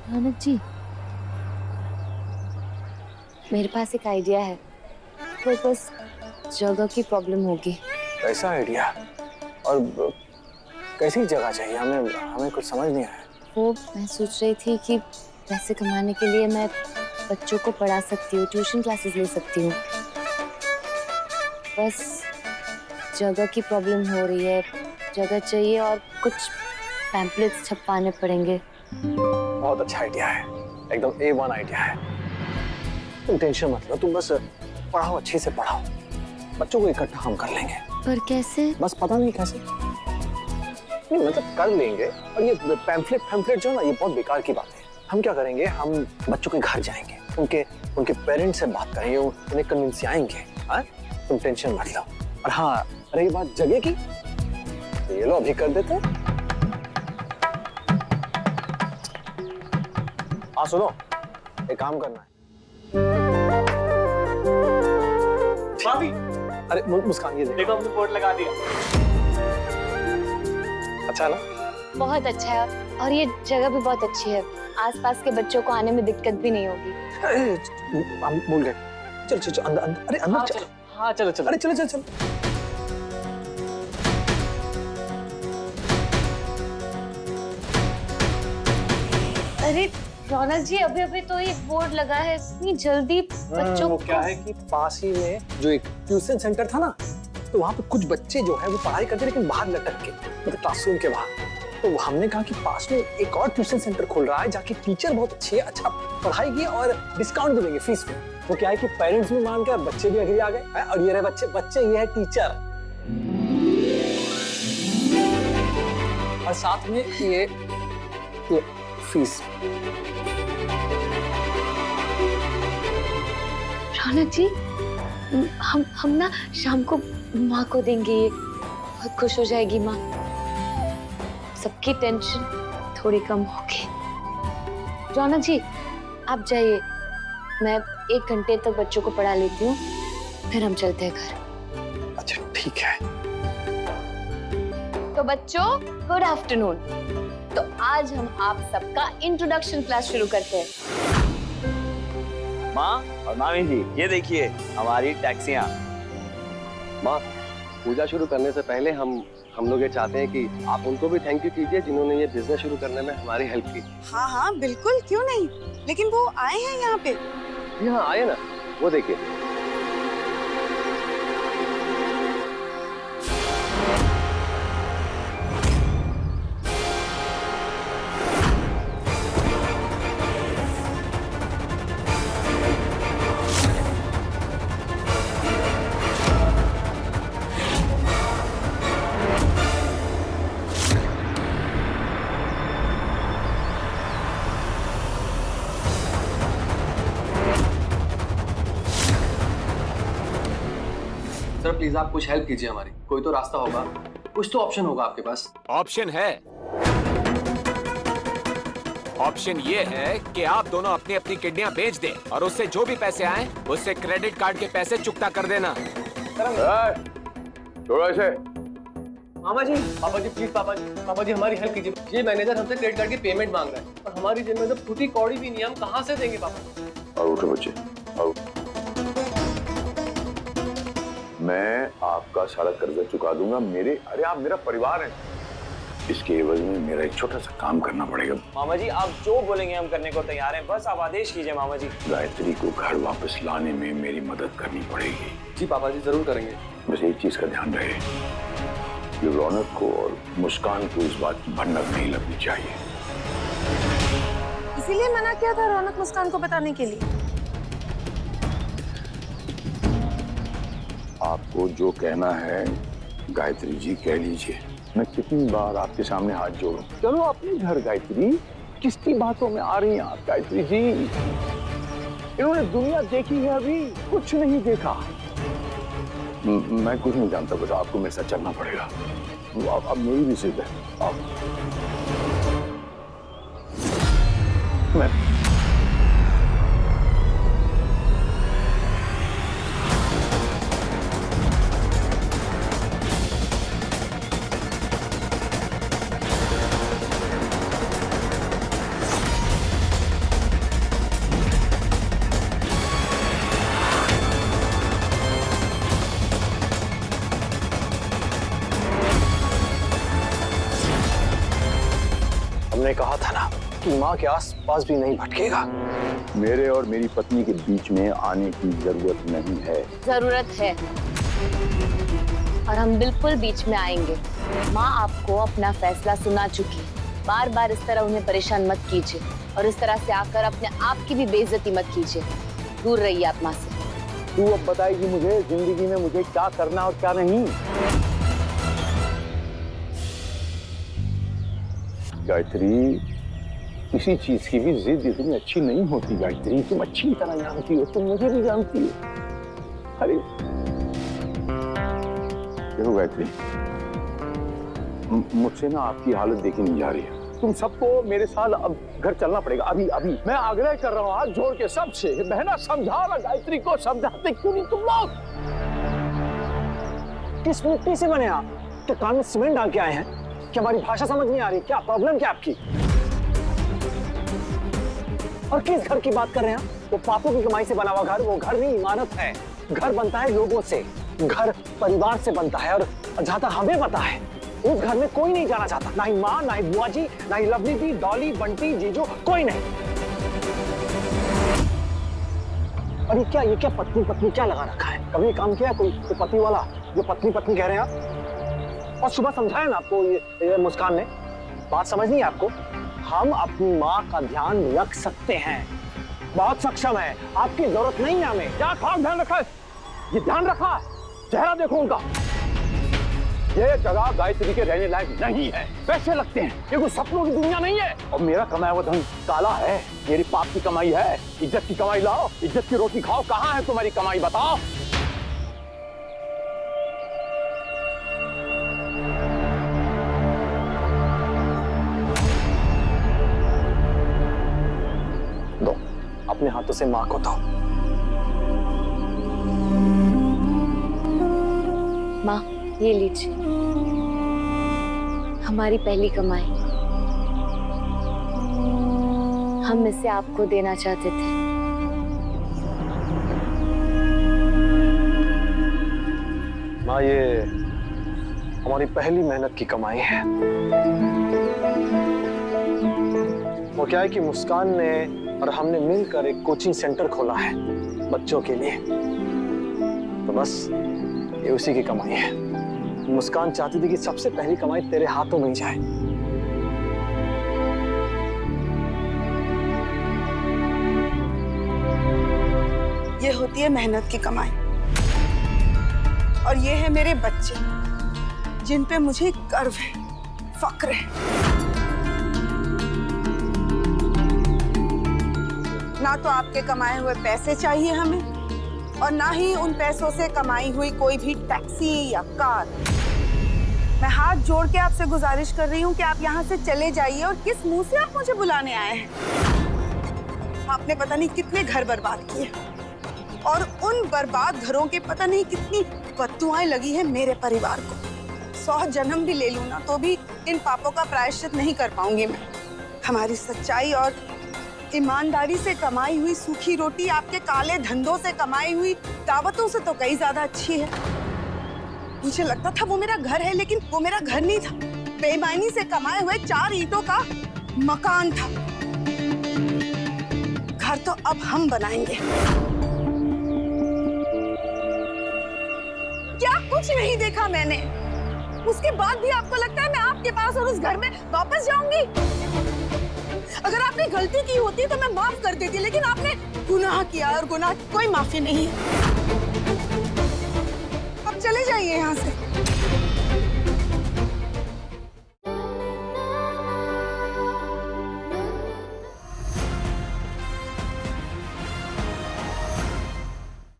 रौनक जी, मेरे पास एक आइडिया है, पर बस जगह की प्रॉब्लम होगी। कैसा आइडिया? और कैसी जगह चाहिए? हमें हमें कुछ समझ नहीं आया। वो मैं सोच रही थी कि पैसे कमाने के लिए मैं बच्चों को पढ़ा सकती हूँ, ट्यूशन क्लासेस ले सकती हूँ। बस जगह की प्रॉब्लम हो रही है, जगह चाहिए और कुछ पैम्पलेट्स छपवाने पड़ेंगे। बहुत अच्छा आइडिया है, एकदम A1 आइडिया है। तुम टेंशन मत लो, तुम बस पढ़ाओ, अच्छे से पढ़ाओ, बच्चों को इकट्ठा हम कर लेंगे। पर कैसे? बस पता नहीं कैसे, नहीं मतलब कर लेंगे। और ये पैम्फलेट जो है ना, ये बहुत बेकार की बात है। हम क्या करेंगे, हम बच्चों के घर जाएंगे, उनके पेरेंट्स से बात करेंगे, उन्हें कन्विंस आएंगे। हाँ, तुम टेंशन मत लो। और हाँ, रही बात जगह की, तो ये लो अभी कर देते हैं। हाँ सुनो, एक काम करना है। भाभी, अरे मुस्कान, ये देखो हमने बोर्ड लगा दिया। अच्छा है ना? बहुत अच्छा है, और ये जगह भी बहुत अच्छी है। आसपास के बच्चों को आने में दिक्कत भी नहीं होगी। हम भूल गए। चल चल चल, अंदर अंदर, अरे अंदर चल। हाँ चलो चलो। अरे चलो चल चल। अरे रौनक जी, अभी अभी तो ये बोर्ड लगा है, इतनी जल्दी बच्चों वो को क्या है कि पास ही में जो एक ट्यूशन सेंटर था ना, तो वहाँ पे कुछ बच्चे जो है वो पढ़ाई करते लेकिन बाहर लटक के, मतलब क्लासरूम के बाहर। तो हमने कहा कि पास में एक और ट्यूशन सेंटर खुल रहा है, जाके टीचर बहुत अच्छे है, अच्छा पढ़ाई की और डिस्काउंट भी देंगे फीस में। वो क्या है कि पेरेंट्स भी मान गए, बच्चे भी अग्री आ गए। और ये रहे बच्चे ये है टीचर, और साथ में ये फीस। रौनक जी, हम ना शाम को माँ को देंगे, ये बहुत खुश हो जाएगी माँ। सबकी टेंशन थोड़ी कम होगी। रौनक जी, आप जाइए, मैं 1 घंटे तक बच्चों को पढ़ा लेती हूँ, फिर हम चलते हैं घर। अच्छा ठीक है। तो बच्चों, गुड आफ्टरनून। तो आज हम आप सबका इंट्रोडक्शन क्लास शुरू करते हैं। माँ और मामी जी, ये देखिए हमारी टैक्सियाँ। माँ, पूजा शुरू करने से पहले हम लोग ये चाहते हैं कि आप उनको भी थैंक यू कीजिए जिन्होंने ये बिजनेस शुरू करने में हमारी हेल्प की। हाँ हाँ बिल्कुल, क्यों नहीं, लेकिन वो आए हैं यहाँ पे। जी हाँ, आए ना, वो देखिए। सर प्लीज आप कुछ हेल्प कीजिए हमारी, कोई तो रास्ता होगा, कुछ तो ऑप्शन होगा आपके पास। ऑप्शन है। ऑप्शन ये है कि आप दोनों अपनी अपनी किडनियां बेच दें और उससे जो भी पैसे आए उससे क्रेडिट कार्ड के पैसे चुकता कर देना। थोड़ा से पापा जी प्लीज, पापा जी हमारी हेल्प कीजिए। ये मैनेजर हमसे क्रेडिट कार्ड की पेमेंट मांग रहा है और हमारी जेब में तो फूटी कौड़ी भी नहीं, हम कहाँ से देंगे पापा। और उठो बच्चे, और मैं आपका सारा कर्जा चुका दूंगा। अरे आप मेरा परिवार हैं, इसके एवज में मेरा एक छोटा सा काम करना पड़ेगा। मामा जी आप जो बोलेंगे हम करने को तैयार हैं, बस आप आदेश कीजिए मामा जी। गायत्री को घर वापस लाने में मेरी मदद करनी पड़ेगी। जी पापा जी जरूर करेंगे। बस एक चीज का ध्यान रहे, ये रौनक को और मुस्कान को इस बात की भनक नहीं लगनी चाहिए। इसीलिए मना किया था रौनक मुस्कान को बताने के लिए। आपको जो कहना है गायत्री जी कह लीजिए। मैं कितनी बार आपके सामने हाथ जोड़ूं। चलो अपने घर गायत्री, किसकी बातों में आ रही हैं आप गायत्री जी? इन्होंने दुनिया देखी है, अभी कुछ नहीं देखा। मैं कुछ नहीं जानता, बस आपको मेरे साथ चलना पड़ेगा। अब मेरी भी जिद है। मैं आपकी माँ के आस पास भी नहीं भटकेगा। मेरे और मेरी पत्नी के बीच में आने की जरूरत नहीं है। जरूरत है और हम बिल्कुल बीच में आएंगे। माँ आपको अपना फैसला सुना चुकी है। बार बार इस तरह उन्हें परेशान मत कीजिए और इस तरह से आकर अपने आप की भी बेइज्जती मत कीजिए। दूर रहिए आप माँ से। तू अब बताएगी मुझे जिंदगी में मुझे क्या करना और क्या नहीं। गायत्री, किसी चीज की भी जिद इतनी अच्छी नहीं होती गायत्री। तुम अच्छी तरह जानती हो, तुम मुझे भी जानती हो। अरे देखो गायत्री, मुझसे ना आपकी हालत देखी नहीं जा रही है। तुम सबको मेरे साथ अब घर चलना पड़ेगा अभी अभी। मैं आग्रह कर रहा हूँ हाथ जोड़ के सबसे, बहना समझा ना गायत्री को, समझाते क्यों नहीं तुम लोग? किस मिट्टी से बने आप? क्या कान में सीमेंट डाल के आए हैं? क्या हमारी भाषा समझ नहीं आ रही? क्या प्रॉब्लम क्या आपकी? और किस घर की बात कर रहे हैं? वो पापों की कमाई से बना हुआ घर, वो घर नहीं इमारत है। घर बनता है लोगों से, घर परिवार से बनता है। और जहाँ तक हमें पता है उस घर में कोई नहीं जाना चाहता, ना ही माँ, ना ही बुआ जी, ना ही लवली दी, डॉली, बंटी, जीजू, कोई नहीं। और ये क्या पत्नी पत्नी क्या लगा रखा है? कभी काम किया कोई पति वाला जो पत्नी पत्नी कह रहे हैं आप? और सुबह समझाया ना आपको ये मुस्कान ने, बात समझ नहीं है आपको? हम अपनी माँ का ध्यान रख सकते हैं, बहुत सक्षम है। आपकी जरूरत नहीं है हमें। क्या खास ध्यान रखा है? ये ध्यान रखा, चेहरा देखो उनका। ये जगह गायत्री के रहने लायक नहीं है। पैसे लगते हैं, ये कोई सपनों की दुनिया नहीं है। और मेरा कमाया हुआ धन काला है, मेरी पाप की कमाई है। इज्जत की कमाई लाओ, इज्जत की रोटी खाओ। कहाँ है तुम्हारी कमाई बताओ? दो अपने हाथों से माँ को दो। माँ ये लीजिए, हमारी पहली कमाई। हम इसे आपको देना चाहते थे। माँ ये हमारी पहली मेहनत की कमाई है। वो क्या है कि मुस्कान ने और हमने मिलकर एक कोचिंग सेंटर खोला है बच्चों के लिए, तो बस ये उसी की कमाई है। मुस्कान चाहती थी कि सबसे पहली कमाई तेरे हाथों में ही जाए। ये होती है मेहनत की कमाई, और ये है मेरे बच्चे जिन पे मुझे गर्व है, फक्र है। ना तो आपके कमाए हुए पैसे चाहिए हमें, और ना ही उन पैसों से कमाई हुई कोई भी टैक्सी या कार। मैं हाथ जोड़ के आपसे गुजारिश कर रही हूँ कि आप यहाँ से चले जाइए। और किस मुंह से आप मुझे बुलाने आए हैं? आपने पता नहीं कितने घर बर्बाद किए, और उन बर्बाद घरों के पता नहीं कितनी बददुआएं लगी हैं मेरे परिवार को। 100 जन्म भी ले लूं ना तो भी इन पापों का प्रायश्चित नहीं कर पाऊंगी मैं। हमारी सच्चाई और ईमानदारी से कमाई हुई सूखी रोटी आपके काले धंधों से कमाई हुई दावतों से तो कई ज्यादा अच्छी है। मुझे लगता था वो मेरा घर है, लेकिन वो मेरा घर नहीं था। बेईमानी से कमाए हुए 4 ईंटों का मकान था। घर तो अब हम बनाएंगे। क्या कुछ नहीं देखा मैंने? उसके बाद भी आपको लगता है मैं आपके पास और उस घर में वापस जाऊंगी? अगर आपने गलती की होती तो मैं माफ कर देती, लेकिन आपने गुनाह किया, और गुनाह की कोई माफी नहीं है। अब चले जाइए यहाँ से।